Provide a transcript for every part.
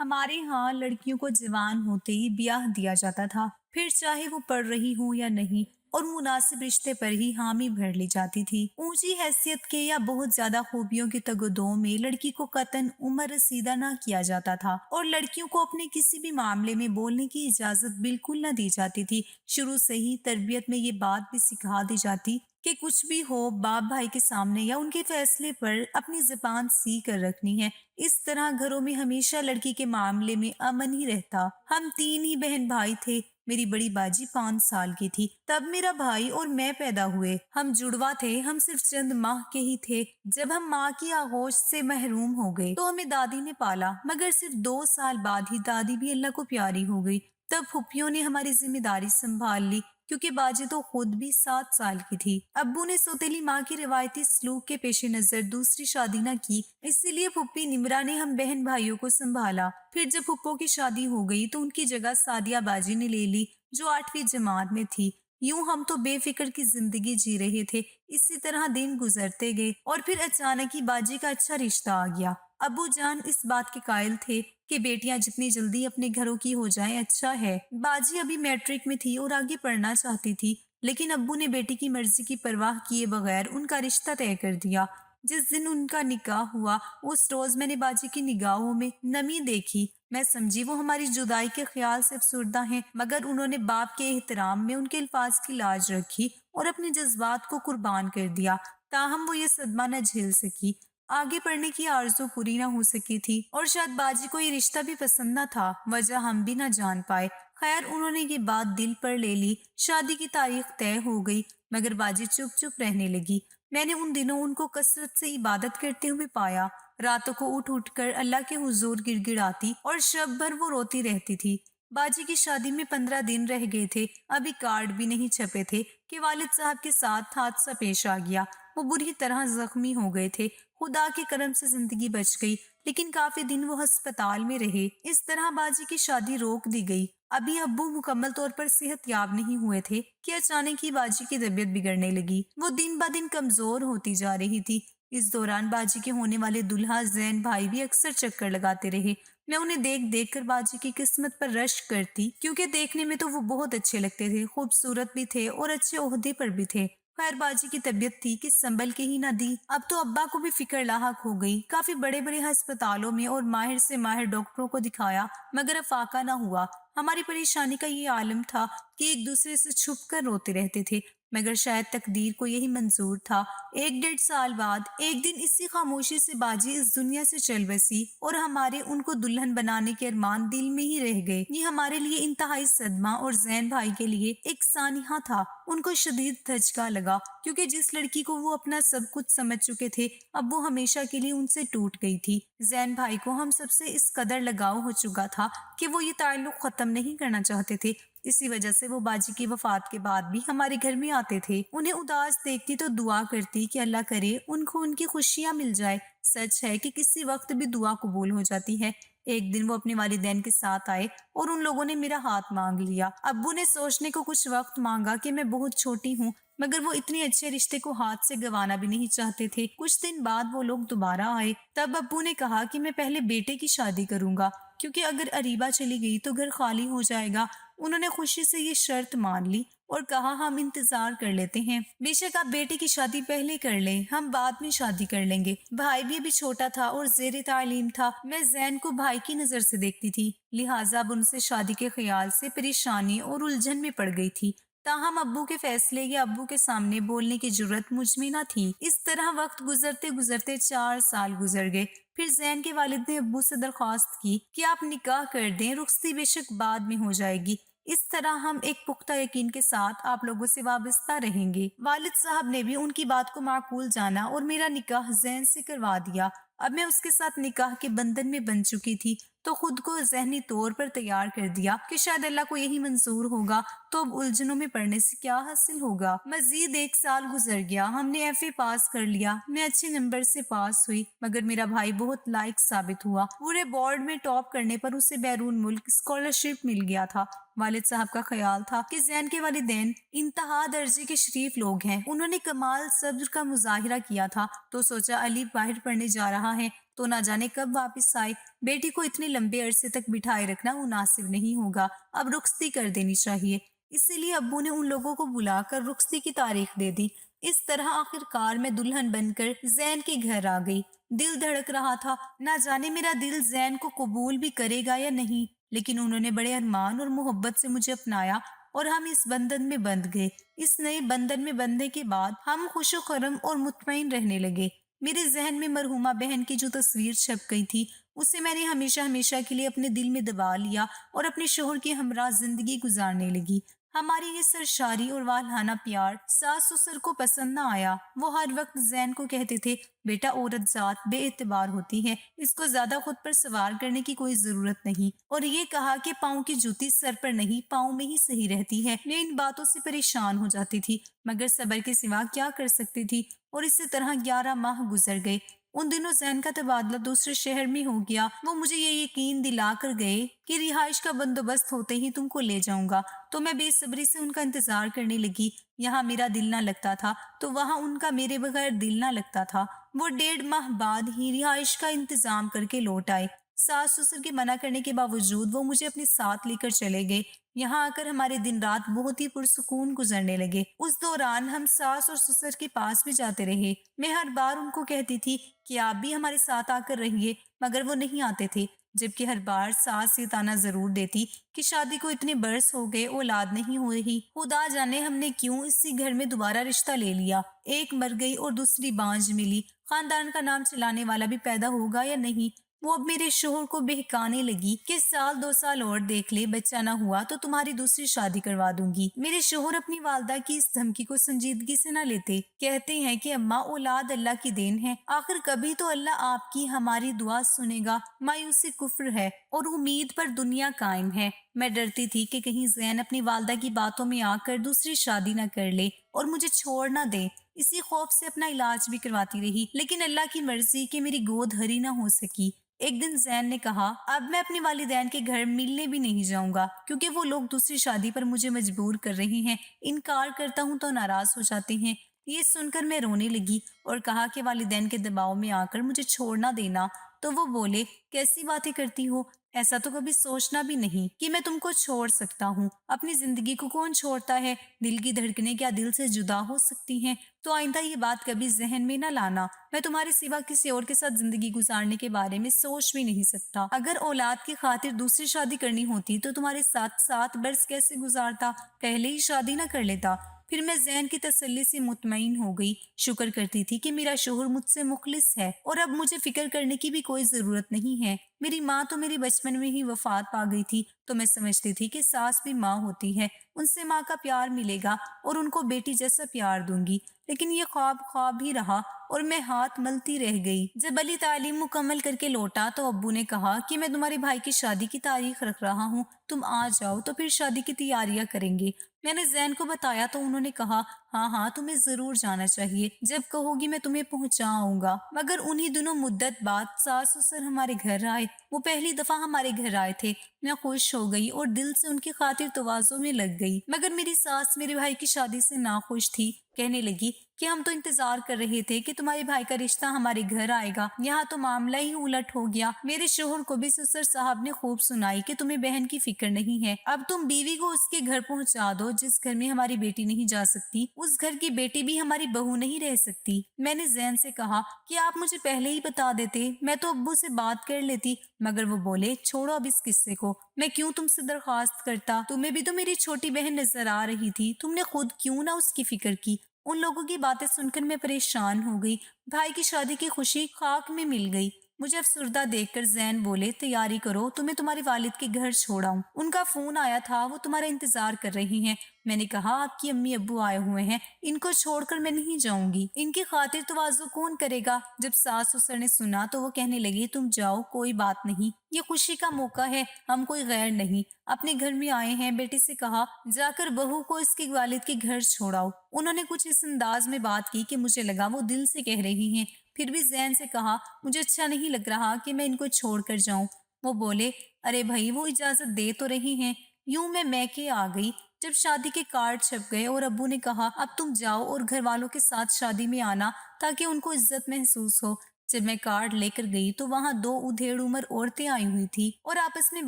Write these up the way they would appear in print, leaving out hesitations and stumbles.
ہمارے ہاں لڑکیوں کو جوان ہوتے ہی بیاہ دیا جاتا تھا، پھر چاہے وہ پڑھ رہی ہوں یا نہیں، اور مناسب رشتے پر ہی حامی بھر لی جاتی تھی۔ اونچی حیثیت کے یا بہت زیادہ خوبیوں کے تگدوں میں لڑکی کو قطعاً عمر رسیدہ نہ کیا جاتا تھا، اور لڑکیوں کو اپنے کسی بھی معاملے میں بولنے کی اجازت بالکل نہ دی جاتی تھی۔ شروع سے ہی تربیت میں یہ بات بھی سکھا دی جاتی کہ کچھ بھی ہو باپ بھائی کے سامنے یا ان کے فیصلے پر اپنی زبان سی کر رکھنی ہے۔ اس طرح گھروں میں ہمیشہ لڑکی کے معاملے میں امن ہی رہتا۔ ہم 3 ہی بہن بھائی تھے۔ میری بڑی باجی 5 سال کی تھی تب میرا بھائی اور میں پیدا ہوئے۔ ہم جڑوا تھے، ہم صرف چند ماہ کے ہی تھے۔ جب ہم ماں کی آغوش سے محروم ہو گئے تو ہمیں دادی نے پالا، مگر صرف 2 سال بعد ہی دادی بھی اللہ کو پیاری ہو گئی۔ تب پھوپھیوں نے ہماری ذمہ داری سنبھال لی، کیونکہ باجی تو خود بھی 7 سال کی تھی۔ ابو نے سوتیلی ماں کی روایتی سلوک کے پیش نظر دوسری شادی نہ کی، اسی لیے پھوپھی نمرا نے ہم بہن بھائیوں کو سنبھالا۔ پھر جب پھوپھوں کی شادی ہو گئی تو ان کی جگہ سعدیہ باجی نے لے لی، جو 8ویں جماعت میں تھی۔ یوں ہم تو بے فکر کی زندگی جی رہے تھے۔ اسی طرح دن گزرتے گئے اور پھر اچانک ہی باجی کا اچھا رشتہ آ گیا۔ ابو جان اس بات کے قائل تھے کہ بیٹیاں جتنی جلدی اپنے گھروں کی ہو جائیں اچھا ہے۔ باجی ابھی میٹرک میں تھی اور آگے پڑھنا چاہتی تھی، لیکن ابو نے بیٹی کی مرضی کی پرواہ کیے بغیر ان کا رشتہ طے کر دیا۔ جس دن ان کا نکاح ہوا اس روز میں نے باجی کی نگاہوں میں نمی دیکھی۔ میں سمجھی وہ ہماری جدائی کے خیال سے افسردہ ہیں، مگر انہوں نے باپ کے احترام میں ان کے الفاظ کی لاج رکھی اور اپنے جذبات کو قربان کر دیا۔ تاہم وہ یہ صدمہ نہ جھیل سکی۔ آگے پڑھنے کی آرزو پوری نہ ہو سکی تھی، اور شاید باجی کو یہ رشتہ بھی پسند نہ تھا، وجہ ہم بھی نہ جان پائے۔ خیر انہوں نے یہ بات دل پر لے لی، شادی کی تاریخ طے ہو گئی، مگر باجی چپ چپ رہنے لگی۔ میں نے ان دنوں ان کو کثرت سے عبادت کرتے ہوئے پایا۔ راتوں کو اٹھ اٹھ کر اللہ کے حضور گڑ گڑاتی اور شب بھر وہ روتی رہتی تھی۔ باجی کی شادی میں 15 دن رہ گئے تھے، ابھی کارڈ بھی نہیں چھپے تھے کہ والد صاحب کے ساتھ حادثہ پیش آ گیا۔ وہ بری طرح زخمی ہو گئے تھے۔ خدا کے کرم سے زندگی بچ گئی، لیکن کافی دن وہ ہسپتال میں رہے۔ اس طرح باجی کی شادی روک دی گئی۔ ابھی ابو مکمل طور پر صحت یاب نہیں ہوئے تھے کہ اچانک ہی باجی کی طبیعت بگڑنے لگی۔ وہ دن بہ دن کمزور ہوتی جا رہی تھی۔ اس دوران باجی کے ہونے والے دلہا زین بھائی بھی اکثر چکر لگاتے رہے۔ میں انہیں دیکھ دیکھ کر باجی کی قسمت پر رشک کرتی، کیونکہ دیکھنے میں تو وہ بہت اچھے لگتے تھے، خوبصورت بھی تھے اور اچھے عہدے پر بھی تھے۔ خیر باجی کی طبیعت تھی کہ سنبھل کے ہی نہ دی۔ اب تو ابا کو بھی فکر لاحق ہو گئی۔ کافی بڑے بڑے ہسپتالوں میں اور ماہر سے ماہر ڈاکٹروں کو دکھایا، مگر افاقہ نہ ہوا۔ ہماری پریشانی کا یہ عالم تھا کہ ایک دوسرے سے چھپ کر روتے رہتے تھے، مگر شاید تقدیر کو یہی منظور تھا۔ 1 ڈیڑھ سال بعد ایک دن اسی خاموشی سے باجی اس دنیا سے چل بسی، اور ہمارے ان کو دلہن بنانے کے ارمان دل میں ہی رہ گئے۔ یہ ہمارے لیے انتہائی صدمہ اور زین بھائی کے لیے ایک سانحہ تھا۔ ان کو شدید دھچکا لگا، کیونکہ جس لڑکی کو وہ اپنا سب کچھ سمجھ چکے تھے اب وہ ہمیشہ کے لیے ان سے ٹوٹ گئی تھی۔ زین بھائی کو ہم سب سے اس قدر لگاؤ ہو چکا تھا کہ وہ یہ تعلق ختم نہیں کرنا چاہتے تھے۔ اسی وجہ سے وہ باجی کی وفات کے بعد بھی ہمارے گھر میں آتے تھے۔ انہیں اداس دیکھتی تو دعا کرتی کہ اللہ کرے ان کو ان کی خوشیاں مل جائے۔ سچ ہے کہ کسی وقت بھی دعا قبول ہو جاتی ہے۔ ایک دن وہ اپنے والدین کے ساتھ آئے اور ان لوگوں نے میرا ہاتھ مانگ لیا۔ ابو نے سوچنے کو کچھ وقت مانگا کہ میں بہت چھوٹی ہوں، مگر وہ اتنے اچھے رشتے کو ہاتھ سے گنوانا بھی نہیں چاہتے تھے۔ کچھ دن بعد وہ لوگ دوبارہ آئے۔ تب ابو نے کہا کہ میں پہلے بیٹے کی شادی کروں گا، کیونکہ اگر اریبہ چلی گئی تو گھر خالی ہو جائے گا۔ انہوں نے خوشی سے یہ شرط مان لی اور کہا ہم انتظار کر لیتے ہیں، بے شک آپ بیٹے کی شادی پہلے کر لیں، ہم بعد میں شادی کر لیں گے۔ بھائی بھی ابھی چھوٹا تھا اور زیر تعلیم تھا۔ میں زین کو بھائی کی نظر سے دیکھتی تھی، لہٰذا اب ان سے شادی کے خیال سے پریشانی اور الجھن میں پڑ گئی تھی۔ تاہم ابو کے فیصلے یا ابو کے سامنے بولنے کی جرت مجھ میں نہ تھی۔ اس طرح وقت گزرتے گزرتے 4 سال گزر گئے۔ پھر زین کے والد نے ابو سے درخواست کی کہ آپ نکاح کر دیں، رخصتی بے شک بعد میں ہو جائے گی، اس طرح ہم ایک پختہ یقین کے ساتھ آپ لوگوں سے وابستہ رہیں گے۔ والد صاحب نے بھی ان کی بات کو معقول جانا اور میرا نکاح زین سے کروا دیا۔ اب میں اس کے ساتھ نکاح کے بندھن میں بن چکی تھی، تو خود کو ذہنی طور پر تیار کر دیا کہ شاید اللہ کو یہی منظور ہوگا، تو اب الجھنوں میں پڑنے سے کیا حاصل ہوگا۔ مزید 1 سال گزر گیا، ہم نے FA پاس کر لیا، میں اچھے نمبر سے پاس ہوئی، مگر میرا بھائی بہت لائق ثابت ہوا۔ پورے بورڈ میں ٹاپ کرنے پر اسے بیرون ملک اسکالرشپ مل گیا تھا۔ والد صاحب کا خیال تھا کہ زین کے والدین انتہا درجے کے شریف لوگ ہیں، انہوں نے کمال صبر کا مظاہرہ کیا تھا، تو سوچا علی باہر پڑھنے جا رہا ہے तो ना जाने कब वापस आए। बेटी को इतने लंबे अरसे तक बिठाए रखना मुनासिब नहीं होगा, अब रुखसती कर देनी चाहिए। इसीलिए अब्बू ने उन लोगों को बुलाकर रुखसती की तारीख दे दी। इस तरह आखिरकार मैं दुल्हन बनकर जैन के घर आ गई। दिल धड़क रहा था, ना जाने मेरा दिल जैन को कबूल भी करेगा या नहीं, लेकिन उन्होंने बड़े अरमान और मोहब्बत से मुझे अपनाया और हम इस बंधन में बंध गए। इस नए बंधन में बंधने के बाद हम खुशो खरम और मुतमईन रहने लगे। मेरे जहन में मरहुमा बहन की जो तस्वीर छप गई थी, उसे मैंने हमेशा हमेशा के लिए अपने दिल में दबा लिया और अपने शोहर के हमरा जिंदगी गुजारने लगी। हमारी ये सरशारी और वालहाना प्यार सास ससुर को पसंद न आया। वो हर वक्त जैन को कहते थे, बेटा औरत जात बेएतबार होती है, इसको ज्यादा खुद पर सवार करने की कोई जरूरत नहीं, और ये कहा कि पाँव की जूती सर पर नहीं पाँव में ही सही रहती है। मैं इन बातों से परेशान हो जाती थी, मगर सब्र के सिवा क्या कर सकती थी। और इसी तरह 11 माह गुजर गए। उन दिनों जैन का तबादला दूसरे शहर में हो गया। वो मुझे ये यकीन दिला कर गए कि रिहाइश का बंदोबस्त होते ही तुमको ले जाऊंगा। तो मैं बेसब्री से उनका इंतजार करने लगी। यहाँ मेरा दिल ना लगता था तो वहाँ उनका मेरे बगैर दिल ना लगता था। वो 1.5 माह बाद ही रिहाइश का इंतजाम करके लौट आए। सास ससुर के मना करने के बावजूद वो मुझे अपने साथ लेकर चले गए। यहाँ आकर हमारे दिन रात बहुत ही पुरसुकून गुजरने लगे। उस दौरान हम सास और ससुर के पास भी जाते रहे। मैं हर बार उनको कहती थी कि आप भी हमारे साथ आकर रहिए, मगर वो नहीं आते थे। जबकि हर बार सास ये ताना जरूर देती कि शादी को इतने बरस हो गए, औलाद नहीं हो रही। खुदा जाने हमने क्यों इसी घर में दोबारा रिश्ता ले लिया। एक मर गई और दूसरी बांझ मिली। खानदान का नाम चलाने वाला भी पैदा होगा या नहीं। वो अब मेरे शोहर को बहकाने लगी कि साल 2 साल और देख ले, बच्चा ना हुआ तो तुम्हारी दूसरी शादी करवा दूंगी। मेरे शोहर अपनी वालदा की इस धमकी को संजीदगी से ना लेते। कहते हैं कि अम्मा, औलाद अल्लाह की देन है, आखिर कभी तो अल्लाह आपकी हमारी दुआ सुनेगा। मायूसी कुफ्र है और उम्मीद पर दुनिया कायम है। मैं डरती थी कि कहीं जैन अपनी वालदा की बातों में आकर दूसरी शादी ना कर ले और मुझे छोड़ ना दे। इसी खौफ से अपना इलाज भी करवाती रही, लेकिन अल्लाह की मर्जी कि मेरी गोद हरी ना हो सकी। एक दिन जैन ने कहा, अब मैं अपने वालिदैन के घर मिलने भी नहीं जाऊंगा, क्योंकि वो लोग दूसरी शादी पर मुझे मजबूर कर रहे हैं। इनकार करता हूँ तो नाराज हो जाते हैं। ये सुनकर मैं रोने लगी और कहा कि वालिदैन के दबाव में आकर मुझे छोड़ ना देना। तो वो बोले, कैसी बातें करती हो, ऐसा तो कभी सोचना भी नहीं कि मैं तुमको छोड़ सकता हूँ। अपनी जिंदगी को कौन छोड़ता है, दिल की धड़कनें क्या दिल से जुदा हो सकती हैं। तो आइंदा ये बात कभी जहन में न लाना। मैं तुम्हारे सिवा किसी और के साथ जिंदगी गुजारने के बारे में सोच भी नहीं सकता। अगर औलाद की खातिर दूसरी शादी करनी होती तो तुम्हारे साथ 7 बरस कैसे गुजारता, पहले ही शादी न कर लेता। फिर मैं जैन की तसल्ली से मुतमईन हो गई। शुक्र करती थी कि मेरा शोहर मुझसे मुखलिस है और अब मुझे फिक्र करने की भी कोई जरूरत नहीं है। मेरी माँ तो मेरी बचपन में ही वफात पा गई थी, तो मैं समझती थी कि सास भी माँ होती है, उनसे माँ का प्यार मिलेगा और उनको बेटी जैसा प्यार दूंगी। लेकिन ये ख्वाब ख्वाब ही रहा और मैं हाथ मलती रह गई। जब अली तालीम मुकम्मल करके लौटा तो अब्बू ने कहा कि मैं तुम्हारे भाई की शादी की तारीख रख रहा हूँ, तुम आ जाओ तो फिर शादी की तैयारियां करेंगे। मैंने जैन को बताया तो उन्होंने कहा, हाँ हाँ, तुम्हें जरूर जाना चाहिए, जब कहोगी मैं तुम्हें पहुंचा आऊंगा। मगर उन्हीं दिनों मुद्दत बाद सास ससुर हमारे घर आए। वो पहली दफा हमारे घर आए थे। मैं खुश हो गई और दिल से उनकी खातिर तवाज़ो में लग गई। मगर मेरी सास मेरे भाई की शादी से नाखुश थी। कहने लगी कि हम तो इंतजार कर रहे थे कि तुम्हारे भाई का रिश्ता हमारे घर आएगा, यहाँ तो मामला ही उलट हो गया। मेरे शोहर को भी ससुर साहब ने खूब सुनाई कि तुम्हें बहन की फिक्र नहीं है, अब तुम बीवी को उसके घर पहुँचा दो। जिस घर में हमारी बेटी नहीं जा सकती, उस घर की बेटी भी हमारी बहू नहीं रह सकती। मैंने जैन से कहा कि आप मुझे पहले ही बता देते, मैं तो अब्बू से बात कर लेती। मगर वो बोले, छोड़ो अब इस किस्से को, मैं क्यों तुमसे दरख्वास्त करता, तुम्हें भी तो मेरी छोटी बहन नजर आ रही थी, तुमने खुद क्यों ना उसकी फिक्र की। उन लोगों की बातें सुनकर मैं परेशान हो गई। भाई की शादी की खुशी खाक में मिल गई। मुझे अफसुर्दा देखकर जैन बोले, तैयारी करो, तुम्हें तुम्हारे वालिद के घर छोड़ाऊं। उनका फोन आया था, वो तुम्हारा इंतजार कर रही हैं। मैंने कहा, आपकी अम्मी अब्बू आए हुए हैं, इनको छोड़कर मैं नहीं जाऊंगी। इनकी खातिर तवाज़ो कौन करेगा। जब सास ससुर ने सुना तो वो कहने लगी, तुम जाओ, कोई बात नहीं, ये खुशी का मौका है, हम कोई गैर नहीं, अपने घर में आए हैं। बेटी से कहा, जाकर बहू को इसके वालिद के घर छोड़ाओ। उन्होंने कुछ इस अंदाज में बात की कि मुझे लगा वो दिल से कह रही हैं। फिर भी जैन से कहा, मुझे अच्छा नहीं लग रहा कि मैं इनको छोड़ कर जाऊं। वो बोले, अरे भाई, वो इजाजत दे तो रही हैं। यूं मैं मैके आ गई। जब शादी के कार्ड छप गए और अब्बू ने कहा, अब तुम जाओ और घर वालों के साथ शादी में आना ताकि उनको इज्जत महसूस हो। जब मैं कार्ड लेकर गई तो वहाँ दो उधेड़ उम्र औरतें आई हुई थी और आपस में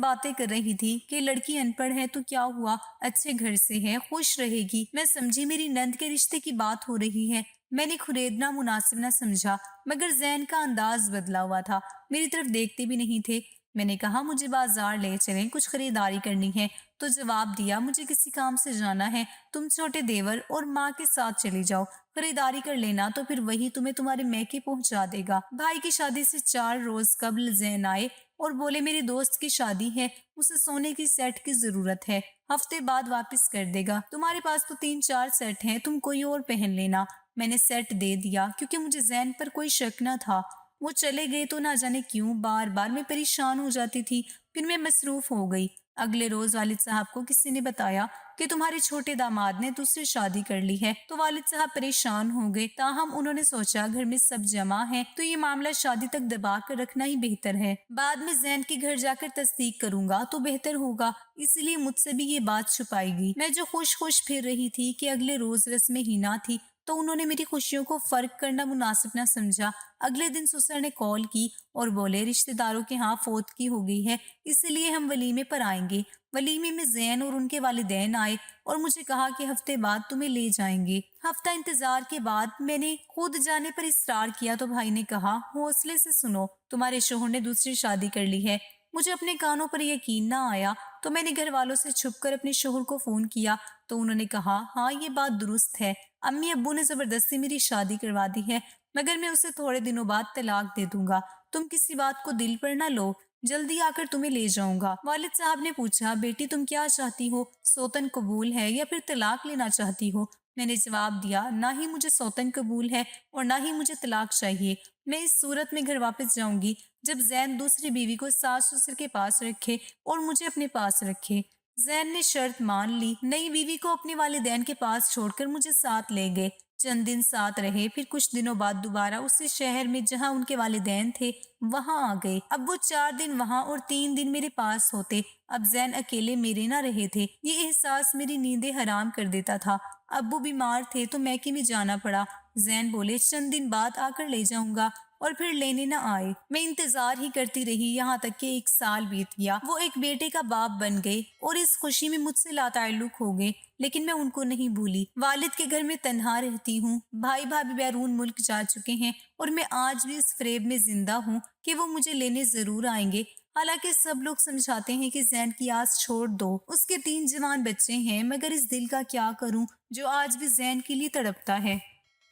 बातें कर रही थी कि लड़की अनपढ़ है तो क्या हुआ, अच्छे घर से है, खुश रहेगी। मैं समझी मेरी नंद के रिश्ते की बात हो रही है। मैंने खुरेदना मुनासिब न समझा, मगर जैन का अंदाज बदला हुआ था, मेरी तरफ देखते भी नहीं थे। मैंने कहा मुझे बाजार ले चलें, कुछ खरीदारी करनी है। तो जवाब दिया मुझे किसी काम से जाना है, तुम छोटे देवर और माँ के साथ चली जाओ, खरीदारी कर लेना तो फिर वही तुम्हें तुम्हारे मैके पहुंचा देगा। भाई की शादी से 4 रोज कबल जैन आए और बोले मेरी दोस्त की शादी है, उसे सोने की सेट की जरूरत है, हफ्ते बाद वापस कर देगा, तुम्हारे पास तो 3-4 सेट हैं, तुम कोई और पहन लेना। मैंने सेट दे दिया क्योंकि मुझे जैन पर कोई शक न था। वो चले गए तो ना जाने क्यों बार बार मैं परेशान हो जाती थी। फिर मैं मसरूफ हो गई। अगले रोज वालिद साहब को किसी ने बताया कि तुम्हारे छोटे दामाद ने दूसरी शादी कर ली है, तो वालिद साहब परेशान हो गए। ताहम उन्होंने सोचा घर में सब जमा है तो ये मामला शादी तक दबा कर रखना ही बेहतर है, बाद में जैन के घर जाकर तस्दीक करूंगा तो बेहतर होगा, इसलिए मुझसे भी ये बात छुपाई गई। मैं जो खुश खुश फिर रही थी कि अगले रोज रस्म हिना थी, तो उन्होंने मेरी खुशियों को फर्क करना मुनासिब न समझा। अगले दिन ससुर ने कॉल की और बोले रिश्तेदारों के यहाँ फौत की हो गई है, इसलिए हम वलीमे पर आएंगे। वलीमे में जैन और उनके वालिदैन आए और मुझे कहा कि हफ्ते बाद तुम्हें ले जाएंगे। हफ्ता इंतजार के बाद मैंने खुद जाने पर इसरार किया तो भाई ने कहा हौसले से सुनो, तुम्हारे शोहर ने दूसरी शादी कर ली है। मुझे अपने कानों पर यकीन ना आया तो मैंने घर वालों से छुपकर अपने शोहर को फोन किया, तो उन्होंने कहा हाँ ये बात दुरुस्त है, अम्मी अब्बू ने जबरदस्ती मेरी शादी करवा दी है, मगर मैं उसे थोड़े दिनों बाद तलाक दे दूंगा, तुम किसी बात को दिल पर ना लो, जल्दी आकर तुम्हें ले जाऊंगा। वालिद साहब ने पूछा बेटी तुम क्या चाहती हो, सौतन कबूल है या फिर तलाक लेना चाहती हो। मैंने जवाब दिया ना ही मुझे सौतन कबूल है और ना ही मुझे तलाक चाहिए। मैं इस सूरत में घर वापस जाऊंगी जब जैन दूसरी बीवी को सास ससुर के पास रखे और मुझे अपने पास रखे। जैन ने शर्त मान ली। नई बीवी को अपने वालिदैन के पास छोड़कर मुझे साथ ले गए। चंद दिन साथ रहे, फिर कुछ दिनों बाद दोबारा उसी शहर में जहां उनके वालिदैन थे वहां आ गए। अब वो 4 दिन वहां और 3 दिन मेरे पास होते। अब जैन अकेले मेरे ना रहे थे, ये एहसास मेरी नींदें हराम कर देता था। अब्बू बीमार थे तो मैके में जाना पड़ा। जैन बोले चंद दिन बाद आकर ले जाऊंगा और फिर लेने न आए। मैं इंतजार ही करती रही, यहाँ तक कि 1 साल बीत गया। वो एक बेटे का बाप बन गए और इस खुशी में मुझसे लाताल्लुक हो गए, लेकिन मैं उनको नहीं भूली। वालिद के घर में तन्हा रहती हूँ, भाई भाभी बैरून मुल्क जा चुके हैं और मैं आज भी इस फ्रेब में जिंदा हूँ कि वो मुझे लेने जरूर आएंगे। हालांकि सब लोग समझाते हैं कि जैन की आस छोड़ दो, उसके 3 जवान बच्चे हैं, मगर इस दिल का क्या करूं जो आज भी जैन के लिए तड़पता है।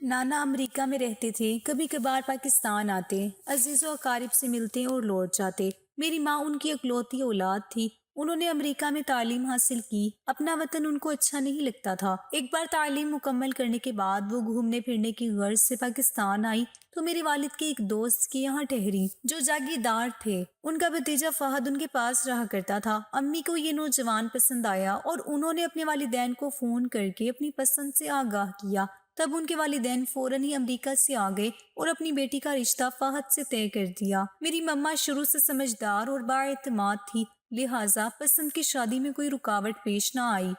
नाना अमेरिका में रहते थे, कभी कभार पाकिस्तान आते, अजीजों अकारिब से मिलते और लौट जाते। मेरी माँ उनकी इकलौती औलाद थी। उन्होंने अमेरिका में तालीम हासिल की, अपना वतन उनको अच्छा नहीं लगता था। एक बार तालीम मुकम्मल करने के बाद वो घूमने फिरने की गर्ज से पाकिस्तान आई तो मेरे वालिद के एक दोस्त के यहाँ ठहरी जो जागीरदार थे। उनका भतीजा फहद उनके पास रहा करता था। अम्मी को ये नौजवान पसंद आया और उन्होंने अपने वालिदैन को फोन करके अपनी पसंद से आगाह किया। तब उनके वालिदैन फौरन ही अमेरिका से आ गए और अपनी बेटी का रिश्ता फहद से तय कर दिया। मेरी मम्मा शुरू से समझदार और बाएतमाद थी, लिहाजा पसंद की शादी में कोई रुकावट पेश ना आई।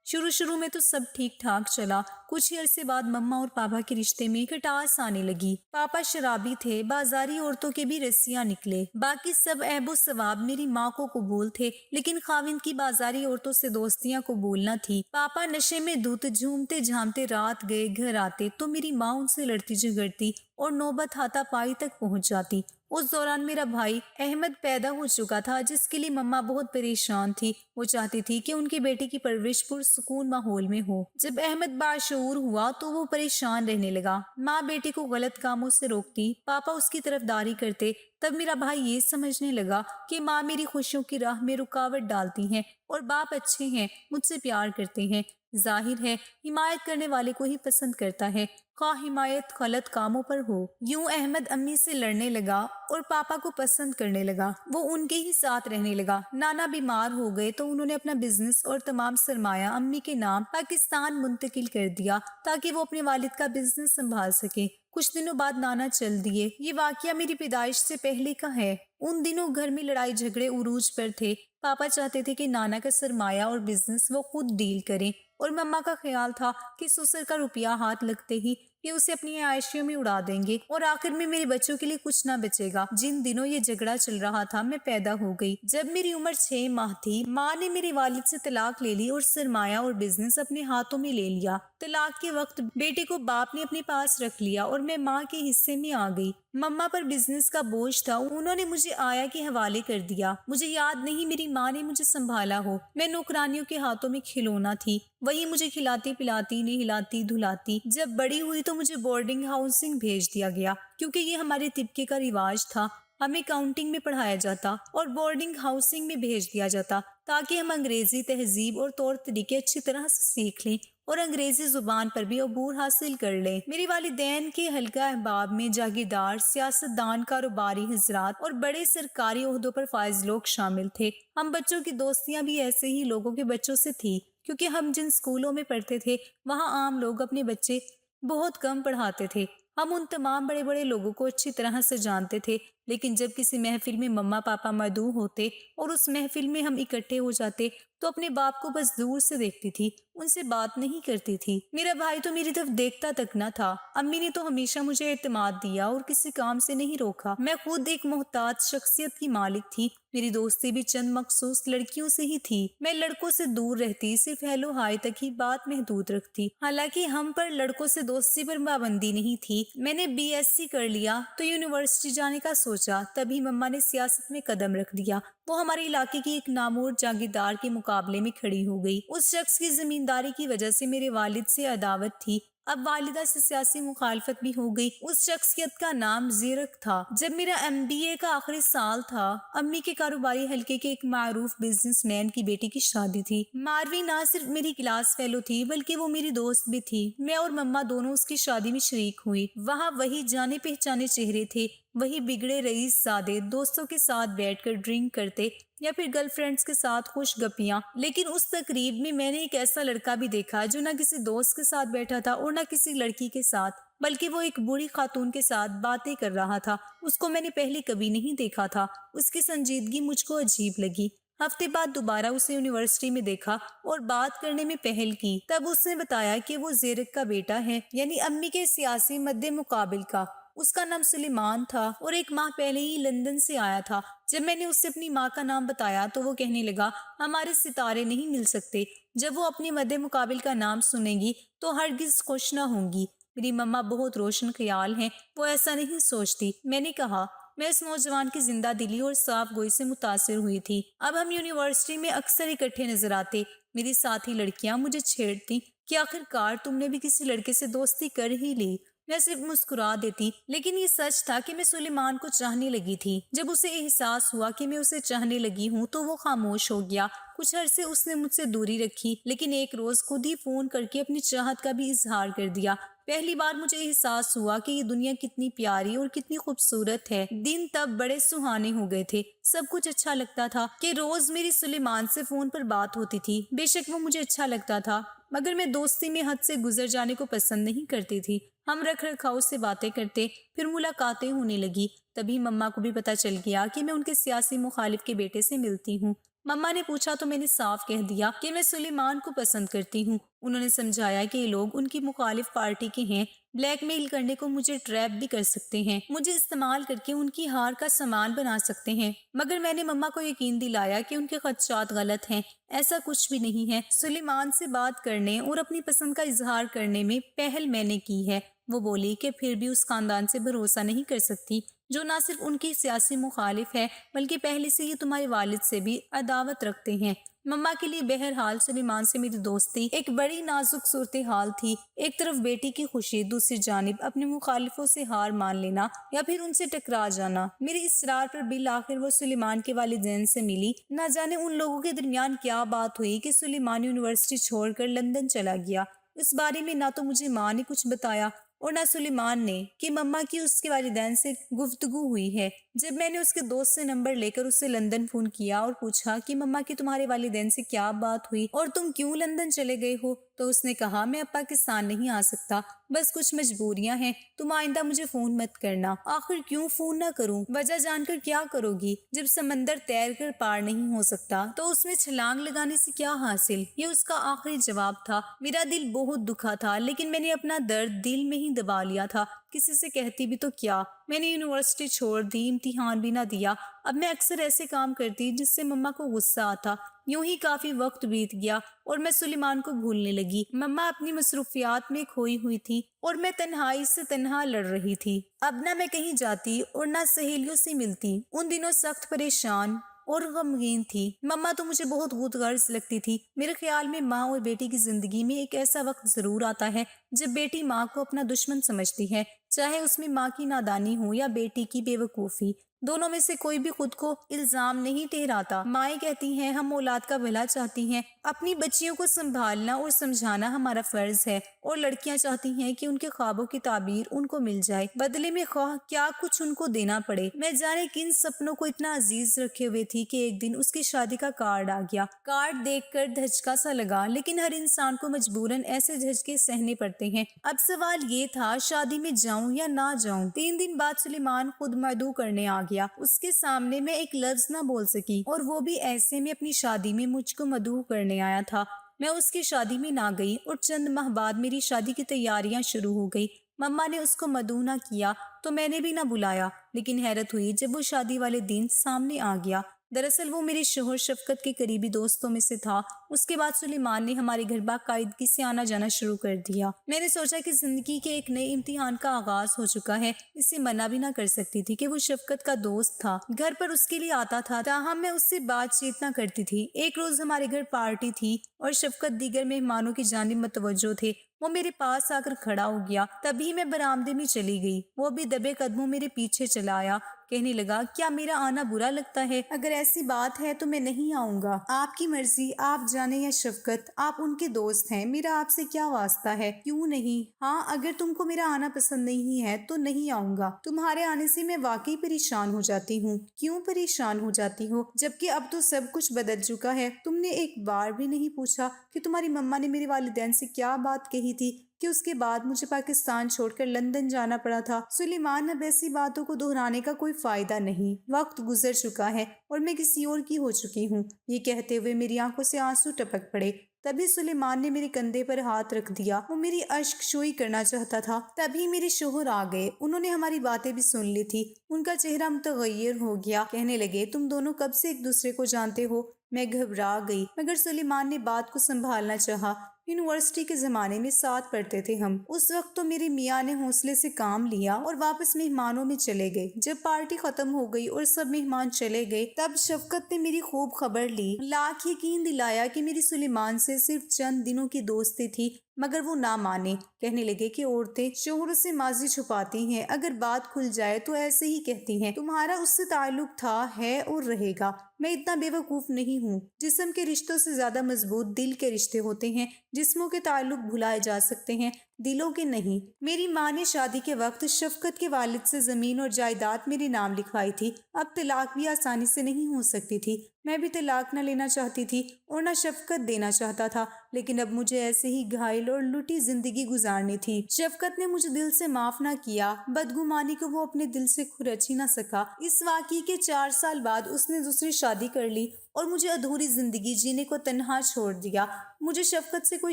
शुरू शुरू में तो सब ठीक ठाक चला। कुछ ही अरसे बाद मम्मा और पापा के रिश्ते में खटास आने लगी। पापा शराबी थे, बाजारी औरतों के भी रस्सियां निकले। बाकी सब ऐबो सवाब मेरी माँ को कबूल थे, लेकिन खाविंद की बाजारी औरतों से दोस्तियां कबूल न थी। पापा नशे में धुत झूमते झामते रात गए घर आते तो मेरी माँ उनसे लड़ती झगड़ती और नौबत हाथापाई तक पहुंच जाती। उस दौरान मेरा भाई अहमद पैदा हो चुका था, जिसके लिए मम्मा बहुत परेशान थी। वो चाहती थी कि उनके बेटे की परवरिश पुरसुकून माहौल में हो। जब अहमद बाशऊर हुआ तो वो परेशान रहने लगा। माँ बेटे को गलत कामों से रोकती, पापा उसकी तरफदारी करते। तब मेरा भाई ये समझने लगा कि माँ मेरी खुशियों की राह में रुकावट डालती हैं और बाप अच्छे हैं, मुझसे प्यार करते हैं। जाहिर है हिमायत करने वाले को ही पसंद करता है, खा हिमायत गलत कामों पर हो। यूं अहमद अम्मी से लड़ने लगा और पापा को पसंद करने लगा। वो उनके ही साथ रहने लगा। नाना बीमार हो गए तो उन्होंने अपना बिजनेस और तमाम सरमाया अम्मी के नाम पाकिस्तान मुंतकिल कर दिया ताकि वो अपने वालिद का बिजनेस संभाल सके। कुछ दिनों बाद नाना चल दिए। ये वाकया मेरी पैदाइश से पहले का है। उन दिनों घर में लड़ाई झगड़े उरूज पर थे। पापा चाहते थे कि नाना का सरमाया और बिजनेस वो खुद डील करें और मम्मा का ख्याल था कि ससुर का रुपया हाथ लगते ही कि उसे अपनी आयशियों में उड़ा देंगे और आखिर में मेरे बच्चों के लिए कुछ ना बचेगा। जिन दिनों ये झगड़ा चल रहा था मैं पैदा हो गई। जब मेरी उम्र 6 माह थी, माँ ने मेरे वालिद से तलाक ले ली और सरमाया और बिजनेस अपने हाथों में ले लिया। तलाक के वक्त बेटे को बाप ने अपने पास रख लिया और मैं माँ के हिस्से में आ गई। मम्मा पर बिजनेस का बोझ था, उन्होंने मुझे आया के हवाले कर दिया। मुझे याद नहीं मेरी माँ ने मुझे संभाला हो। मैं नौकरानियों के हाथों में खिलौना थी, वही मुझे खिलाती पिलाती नहलाती धुलाती। जब बड़ी हुई तो मुझे बोर्डिंग हाउसिंग भेज दिया गया, क्योंकि ये हमारे तिबके का रिवाज था। हमें काउंटिंग में पढ़ाया जाता और बोर्डिंग हाउसिंग में भेज दिया जाता ताकि हम अंग्रेजी तहजीब और तौर तरीके अच्छी तरह से सीख लें और अंग्रेजी जुबान पर भी अबूर हासिल कर लें। मेरे वालिदैन के हल्का अहबाब में जागीरदार, सियासतदान, कारोबारी हजरात और बड़े सरकारी ओहदों पर फाइज लोग शामिल थे। हम बच्चों की दोस्तियां भी ऐसे ही लोगों के बच्चों से थी, क्योंकि हम जिन स्कूलों में पढ़ते थे वहाँ आम लोग अपने बच्चे बहुत कम पढ़ाते थे। हम उन तमाम बड़े बड़े लोगों को अच्छी तरह से जानते थे, लेकिन जब किसी महफिल में मम्मा पापा मदऊ होते और उस महफिल में हम इकट्ठे हो जाते तो अपने बाप को बस दूर से देखती थी, उनसे बात नहीं करती थी। मेरा भाई तो मेरी तरफ देखता तक न था। अम्मी ने तो हमेशा मुझे एतमाद दिया और किसी काम से नहीं रोका। मैं खुद एक मोहताज शख्सियत की मालिक थी। मेरी दोस्ती भी चंद मखसूस लड़कियों से ही थी। मैं लड़कों से दूर रहती, सिर्फ हेलो हाय तक ही बात महदूद रखती। हालांकि हम पर लड़कों से दोस्ती पर पाबंदी नहीं थी। मैंने BSc कर लिया तो यूनिवर्सिटी जाने का सोचा, तभी मम्मा ने सियासत में कदम रख दिया। वो हमारे इलाके की एक नामूर जागीरदार के मुकाबले में खड़ी हो गई। उस शख्स की जमींदारी की वजह से मेरे वालिद से अदावत थी। अब वालिदा से सियासी मुखालफत भी हो गई। उस शख्सियत का नाम ज़ीरक था। जब मेरा MBA का आखिरी साल था, अम्मी के कारोबारी हल्के के एक मारूफ बिजनेसमैन की बेटी की शादी थी। मारवी ना सिर्फ मेरी क्लास फेलो थी बल्कि वो मेरी दोस्त भी थी। मैं और मम्मा दोनों उसकी शादी में शरीक हुई। वहाँ वही जाने पहचाने चेहरे थे, वही बिगड़े रईस ज़ादे दोस्तों के साथ बैठकर ड्रिंक करते या फिर गर्लफ्रेंड्स के साथ खुश गपियां। लेकिन उस तकरीब में मैंने एक ऐसा लड़का भी देखा जो ना किसी दोस्त के साथ बैठा था और ना किसी लड़की के साथ, बल्कि वो एक बूढ़ी खातून के साथ बातें कर रहा था। उसको मैंने पहले कभी नहीं देखा था। उसकी संजीदगी मुझको अजीब लगी। हफ्ते बाद दोबारा उसे यूनिवर्सिटी में देखा और बात करने में पहल की। तब उसने बताया कि वो ज़ीरक का बेटा है, यानी अम्मी के सियासी मद्दे मुकाबिल का। उसका नाम सुलेमान था और 1 माह पहले ही लंदन से आया था। जब मैंने उससे अपनी माँ का नाम बताया तो वो कहने लगा, हमारे सितारे नहीं मिल सकते। जब वो अपने मद्दे मुकाबिल का नाम सुनेगी तो हरगिज खुश ना होंगी। मेरी मम्मा बहुत रोशन ख्याल हैं, वो ऐसा नहीं सोचती। मैंने कहा, मैं इस नौजवान की जिंदा दिली और साफ गोई से मुतासिर हुई थी। अब हम यूनिवर्सिटी में अक्सर इकट्ठे नजर आते। मेरी साथी लड़कियां मुझे छेड़ती कि आखिरकार तुमने भी किसी लड़के से दोस्ती कर ही ली। मैं सिर्फ मुस्कुरा देती, लेकिन ये सच था कि मैं सुलेमान को चाहने लगी थी। जब उसे एहसास हुआ कि मैं उसे चाहने लगी हूँ तो वो खामोश हो गया। कुछ अरसे उसने मुझसे दूरी रखी, लेकिन एक रोज खुद ही फोन करके अपनी चाहत का भी इजहार कर दिया। पहली बार मुझे एहसास हुआ कि ये दुनिया कितनी प्यारी और कितनी खूबसूरत है। दिन तब बड़े सुहाने हो गए थे। सब कुछ अच्छा लगता था कि रोज मेरी सुलेमान से फोन पर बात होती थी। बेशक वो मुझे अच्छा लगता था, मगर मैं दोस्ती में हद से गुजर जाने को पसंद नहीं करती थी। हम रख रखाव से बातें करते, फिर मुलाकातें होने लगी। तभी मम्मा को भी पता चल गया कि मैं उनके सियासी मुखालिफ के बेटे से मिलती हूँ। मम्मा ने पूछा तो मैंने साफ कह दिया कि मैं सुलेमान को पसंद करती हूँ। उन्होंने समझाया कि ये लोग उनकी मुखालिफ पार्टी के हैं, ब्लैकमेल करने को मुझे ट्रैप भी कर सकते हैं, मुझे इस्तेमाल करके उनकी हार का सामान बना सकते हैं। मगर मैंने मम्मा को यकीन दिलाया कि उनके खदशात गलत हैं, ऐसा कुछ भी नहीं है। सुलेमान से बात करने और अपनी पसंद का इजहार करने में पहल मैंने की है। वो बोली कि फिर भी उस खानदान से भरोसा नहीं कर सकती जो ना सिर्फ उनकी सियासी मुखालिफ है बल्कि पहले से ही तुम्हारे वालिद से भी अदावत रखते हैं। मम्मा के लिए बहरहाल सुलेमान से मेरी दोस्ती एक बड़ी नाजुक सूरत हाल थी। एक तरफ बेटी की खुशी, दूसरी जानिब अपने मुखालिफों से हार मान लेना या फिर उनसे टकरा जाना। मेरे इसरार पर बिल आखिर वो सुलेमान के वालिदैन से मिली। ना जाने उन लोगों के दरमियान क्या बात हुई कि सुलेमान यूनिवर्सिटी छोड़कर लंदन चला गया। इस बारे में ना तो मुझे माँ ने कुछ बताया और ना सुलेमान ने कि मम्मा की उसके वालिदैन से गुफ्तगू हुई है। जब मैंने उसके दोस्त से नंबर लेकर उससे लंदन फोन किया और पूछा कि मम्मा की तुम्हारे वालिदैन से क्या बात हुई और तुम क्यों लंदन चले गए हो, तो उसने कहा, मैं अब पाकिस्तान नहीं आ सकता, बस कुछ मजबूरियां हैं, तुम आइंदा मुझे फोन मत करना। आखिर क्यों फोन ना करूं? वजह जानकर क्या करोगी? जब समंदर तैर कर पार नहीं हो सकता तो उसमें छलांग लगाने से क्या हासिल? ये उसका आखिरी जवाब था। मेरा दिल बहुत दुखा था, लेकिन मैंने अपना दर्द दिल में ही دبا لیا تھا، کسی سے کہتی بھی تو کیا۔ میں نے یونیورسٹی چھوڑ دی، امتحان بھی نہ دیا۔ اب میں اکثر ایسے کام کرتی جس سے مما کو غصہ آتا۔ یوں ہی کافی وقت بیت گیا اور میں سلیمان کو بھولنے لگی۔ مما اپنی مصروفیات میں کھوئی ہوئی تھی اور میں تنہائی سے تنہا لڑ رہی تھی۔ اب نہ میں کہیں جاتی اور نہ سہیلیوں سے ملتی۔ ان دنوں سخت پریشان اور غمگین تھی۔ مما تو مجھے بہت غوط غرض لگتی تھی۔ میرے خیال میں ماں اور بیٹی کی زندگی میں ایک ایسا وقت ضرور آتا ہے جب بیٹی ماں کو اپنا دشمن سمجھتی ہے، چاہے اس میں ماں کی نادانی ہو یا بیٹی کی بے وقوفی۔ دونوں میں سے کوئی بھی خود کو الزام نہیں ٹھہراتا۔ مائیں کہتی ہیں ہم اولاد کا بھلا چاہتی ہیں، اپنی بچیوں کو سنبھالنا اور سمجھانا ہمارا فرض ہے، اور لڑکیاں چاہتی ہیں کہ ان کے خوابوں کی تعبیر ان کو مل جائے، بدلے میں خواہ کیا کچھ ان کو دینا پڑے۔ میں جانے کن سپنوں کو اتنا عزیز رکھے ہوئے تھی کہ ایک دن اس کی شادی کا کارڈ آ گیا۔ کارڈ دیکھ کر دھچکا سا لگا، لیکن ہر انسان کو مجبوراً ایسے دھچکے سہنے پڑتے ہیں۔ اب سوال یہ تھا شادی میں جاؤں یا نہ جاؤں۔ 3 دن بعد سلیمان خود مدعو کرنے آ گیا۔ اس کے سامنے میں ایک لفظ نہ بول سکی، اور وہ بھی ایسے میں اپنی شادی میں مجھ کو مدعو کرنے آیا تھا۔ میں اس کی شادی میں نہ گئی اور چند ماہ بعد میری شادی کی تیاریاں شروع ہو گئی۔ مما نے اس کو مدعو نہ کیا تو میں نے بھی نہ بلایا، لیکن حیرت ہوئی جب وہ شادی والے دن سامنے آ گیا۔ دراصل وہ میرے شوہر شفقت کے قریبی دوستوں میں سے تھا۔ اس کے بعد سلیمان نے ہمارے گھر باقاعدگی سے آنا جانا شروع کر دیا۔ میں نے سوچا کہ زندگی کے ایک نئے امتحان کا آغاز ہو چکا ہے، اسے منع بھی نہ کر سکتی تھی کہ وہ شفقت کا دوست تھا، گھر پر اس کے لیے آتا تھا، تاہم میں اس سے بات چیت نہ کرتی تھی۔ ایک روز ہمارے گھر پارٹی تھی اور شفقت دیگر مہمانوں کی جانب متوجہ تھے۔ وہ میرے پاس آ کر کھڑا ہو گیا، تبھی میں برآمدے میں چلی گئی۔ وہ بھی دبے قدموں میرے پیچھے چلا آیا، کہنے لگا کیا میرا آنا برا لگتا ہے؟ اگر ایسی بات ہے تو میں نہیں آؤں گا، آپ کی مرضی، آپ جانے یا شفقت، آپ ان کے دوست ہیں، میرا آپ سے کیا واسطہ ہے؟ کیوں نہیں؟ ہاں اگر تم کو میرا آنا پسند نہیں ہے تو نہیں آؤں گا۔ تمہارے آنے سے میں واقعی پریشان ہو جاتی ہوں۔ کیوں پریشان ہو جاتی ہو جبکہ اب تو سب کچھ بدل چکا ہے؟ تم نے ایک بار بھی نہیں پوچھا کہ تمہاری مما نے میرے والدین سے کیا بات کہی تھی کہ اس کے بعد مجھے پاکستان چھوڑ کر لندن جانا پڑا تھا؟ سلیمان، اب ایسی باتوں کو دہرانے کا کوئی فائدہ نہیں، وقت گزر چکا ہے اور میں کسی اور کی ہو چکی ہوں۔ یہ کہتے ہوئے میری آنکھوں سے آنسو ٹپک پڑے۔ تبھی سلیمان نے میرے کندھے پر ہاتھ رکھ دیا، وہ میری اشک شوئی کرنا چاہتا تھا۔ تبھی میرے شوہر آ گئے، انہوں نے ہماری باتیں بھی سن لی تھی۔ ان کا چہرہ متغیر ہو گیا، کہنے لگے تم دونوں کب سے ایک دوسرے کو جانتے ہو؟ میں گھبرا گئی، مگر سلیمان نے بات کو سنبھالنا چاہا۔ یونیورسٹی کے زمانے میں ساتھ پڑھتے تھے ہم۔ اس وقت تو میرے میاں نے حوصلے سے کام لیا اور واپس مہمانوں میں چلے گئے۔ جب پارٹی ختم ہو گئی اور سب مہمان چلے گئے تب شفقت نے میری خوب خبر لی، لاکھ یقین دلایا کہ میری سلیمان سے صرف چند دنوں کی دوستی تھی، مگر وہ نہ مانے۔ کہنے لگے کہ عورتیں شوہروں سے ماضی چھپاتی ہیں، اگر بات کھل جائے تو ایسے ہی کہتی ہیں۔ تمہارا اس سے تعلق تھا، ہے اور رہے گا۔ میں اتنا بے وقوف نہیں ہوں۔ جسم کے رشتوں سے زیادہ مضبوط دل کے رشتے ہوتے ہیں۔ جسموں کے تعلق بھلائے جا سکتے ہیں، دلوں کے نہیں۔ میری ماں نے شادی کے وقت شفقت کے والد سے زمین اور جائیداد میرے نام لکھوائی تھی۔ اب طلاق بھی آسانی سے نہیں ہو سکتی تھی۔ میں بھی طلاق نہ لینا چاہتی تھی اور نہ شفقت دینا چاہتا تھا، لیکن اب مجھے ایسے ہی گھائل اور لٹی زندگی گزارنی تھی۔ شفقت نے مجھے دل سے معاف نہ کیا، بدگمانی کو وہ اپنے دل سے کھرچ ہی نہ سکا۔ اس واقعے کے 4 سال بعد اس نے دوسری شادی کر لی اور مجھے ادھوری زندگی جینے کو تنہا چھوڑ دیا۔ مجھے شفقت سے کوئی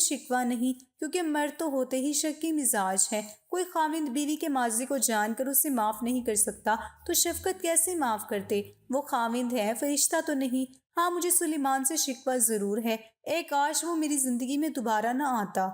شکوہ نہیں، کیونکہ مرد تو ہوتے ہی شکی مزاج ہے۔ کوئی خاوند بیوی کے ماضی کو جان کر اسے معاف نہیں کر سکتا تو شفقت کیسے معاف کرتے؟ وہ خاوند ہے، فرشتہ تو نہیں۔ ہاں مجھے سلیمان سے شکوہ ضرور ہے، اے کاش وہ میری زندگی میں دوبارہ نہ آتا۔